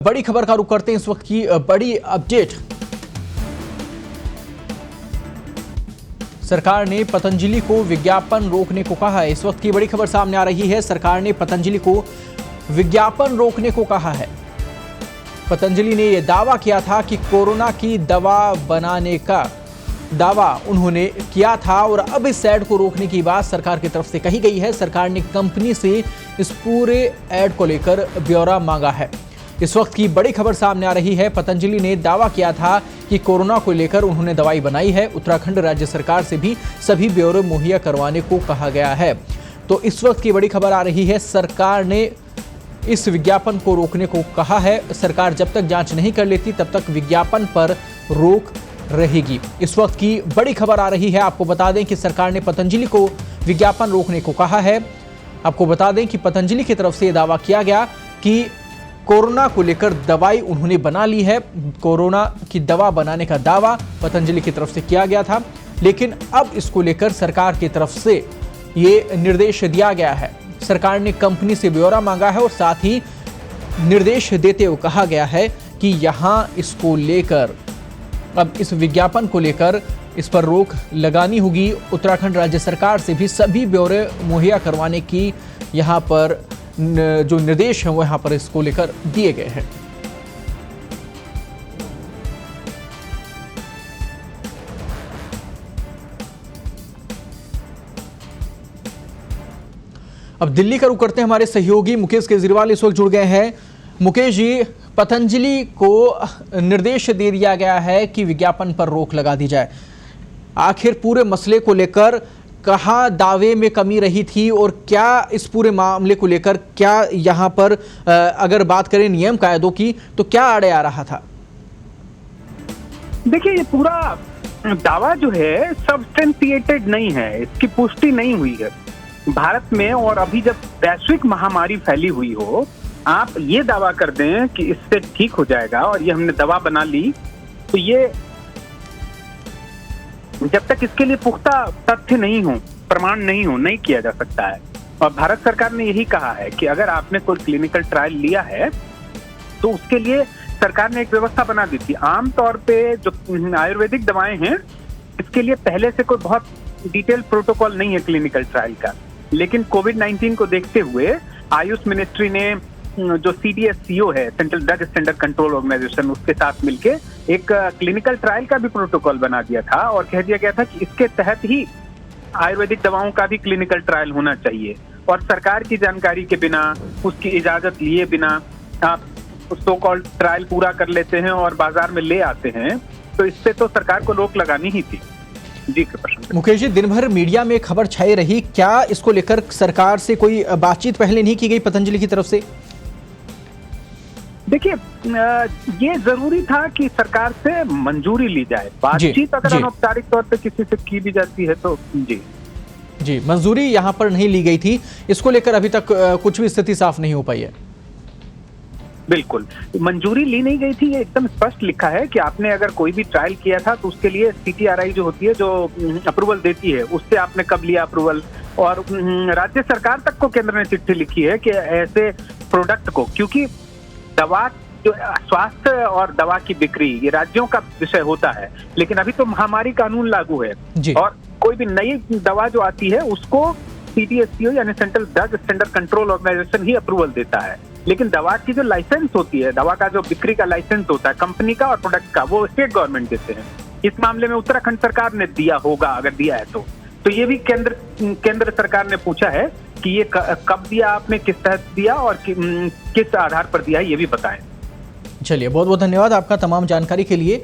बड़ी खबर का रुख करते हैं इस वक्त की बड़ी अपडेट। सरकार ने पतंजलि को विज्ञापन रोकने को कहा है। इस वक्त की बड़ी खबर सामने आ रही है। सरकार ने पतंजलि को विज्ञापन रोकने को कहा है। पतंजलि ने यह दावा किया था कि कोरोना की दवा बनाने का दावा उन्होंने किया था और अब इस एड को रोकने की बात सरकार की तरफ से कही गई है। सरकार ने कंपनी से इस पूरे एड को लेकर ब्यौरा मांगा है। इस वक्त की बड़ी खबर सामने आ रही है। पतंजलि ने दावा किया था कि कोरोना को लेकर उन्होंने दवाई बनाई है। उत्तराखंड राज्य सरकार से भी सभी ब्यौरे मुहैया करवाने को कहा गया है। तो इस वक्त की बड़ी खबर आ रही है, सरकार ने इस विज्ञापन को रोकने को कहा है। सरकार जब तक जांच नहीं कर लेती तब तक विज्ञापन पर रोक रहेगी। इस वक्त की बड़ी खबर आ रही है। आपको बता दें कि सरकार ने पतंजलि को विज्ञापन रोकने को कहा है। आपको बता दें कि पतंजलि की तरफ से यह दावा किया गया कि कोरोना को लेकर दवाई उन्होंने बना ली है। कोरोना की दवा बनाने का दावा पतंजलि की तरफ से किया गया था, लेकिन अब इसको लेकर सरकार की तरफ से ये निर्देश दिया गया है। सरकार ने कंपनी से ब्यौरा मांगा है और साथ ही निर्देश देते हुए कहा गया है कि यहां इसको लेकर अब इस विज्ञापन को लेकर इस पर रोक लगानी होगी। उत्तराखंड राज्य सरकार से भी सभी ब्यौरे मुहैया करवाने की यहां पर जो निर्देश हैं वो यहां पर इसको लेकर दिए गए हैं। अब दिल्ली का रुख करते हैं। हमारे सहयोगी मुकेश केजरीवाल इस वक्त जुड़ गए हैं। मुकेश जी, पतंजलि को निर्देश दे दिया गया है कि विज्ञापन पर रोक लगा दी जाए। आखिर पूरे मसले को लेकर कहाँ दावे में कमी रही थी और क्या इस पूरे मामले को लेकर क्या यहाँ पर अगर बात करें नियम कायदों की तो क्या आड़े आ रहा था? देखिए, ये पूरा दावा जो है सब्सटेंशिएटेड नहीं है, इसकी पुष्टि नहीं हुई है। भारत में और अभी जब वैश्विक महामारी फैली हुई हो, आप ये दावा कर दें कि इससे ठीक हो जाएगा और ये हमने दवा बना ली, तो ये जब तक इसके लिए पुख्ता तथ्य नहीं हो, प्रमाण नहीं हो, नहीं किया जा सकता है। और भारत सरकार ने यही कहा है कि अगर आपने कोई क्लिनिकल ट्रायल लिया है तो उसके लिए सरकार ने एक व्यवस्था बना दी थी। आमतौर पे जो आयुर्वेदिक दवाएं हैं, इसके लिए पहले से कोई बहुत डिटेल प्रोटोकॉल नहीं है क्लिनिकल ट्रायल का, लेकिन कोविड-19 को देखते हुए आयुष मिनिस्ट्री ने जो CDSCO है, central drug standard control organisation, उसके साथ मिलके एक क्लिनिकल ट्रायल का भी प्रोटोकॉल बना दिया था और कह दिया गया था कि इसके तहत ही आयुर्वेदिक दवाओं का भी क्लिनिकल ट्रायल होना चाहिए। और सरकार की जानकारी के बिना, उसकी इजाजत लिए बिना आप सो कॉल्ड ट्रायल पूरा कर लेते हैं और बाजार में ले आते हैं, तो इससे तो सरकार को रोक लगानी ही थी। जी कृपा। मुकेश जी, दिन भर मीडिया में खबर छाई रही, क्या इसको लेकर सरकार से कोई बातचीत पहले नहीं की गई पतंजलि की तरफ से? देखिए, ये जरूरी था कि सरकार से मंजूरी ली जाए। बातचीत अगर अनौपचारिक तौर पे किसी से की भी जाती है तो जी मंजूरी यहाँ पर नहीं ली गई थी। इसको लेकर अभी तक कुछ भी स्थिति साफ नहीं हो पाई है। बिल्कुल, मंजूरी ली नहीं गई थी। ये एकदम स्पष्ट लिखा है कि आपने अगर कोई भी ट्रायल किया था तो उसके लिए CTRI जो होती है, जो अप्रूवल देती है, उससे आपने कब लिया अप्रूवल। और राज्य सरकार तक को केंद्र ने चिट्ठी लिखी है कि ऐसे प्रोडक्ट को, क्योंकि दवा जो स्वास्थ्य और दवा की बिक्री ये राज्यों का विषय होता है, लेकिन अभी तो महामारी कानून लागू है और कोई भी नई दवा जो आती है उसको CDSCO यानी central drug standard control organisation ही अप्रूवल देता है। लेकिन दवा की जो लाइसेंस होती है, दवा का जो बिक्री का लाइसेंस होता है कंपनी का और प्रोडक्ट का, वो स्टेट गवर्नमेंट देते हैं। इस मामले में उत्तराखंड सरकार ने दिया होगा, अगर दिया है तो ये भी केंद्र सरकार ने पूछा है कि ये कब दिया आपने, किस तहत दिया और किस आधार पर दिया है, ये भी बताएं। चलिए, बहुत बहुत धन्यवाद आपका तमाम जानकारी के लिए।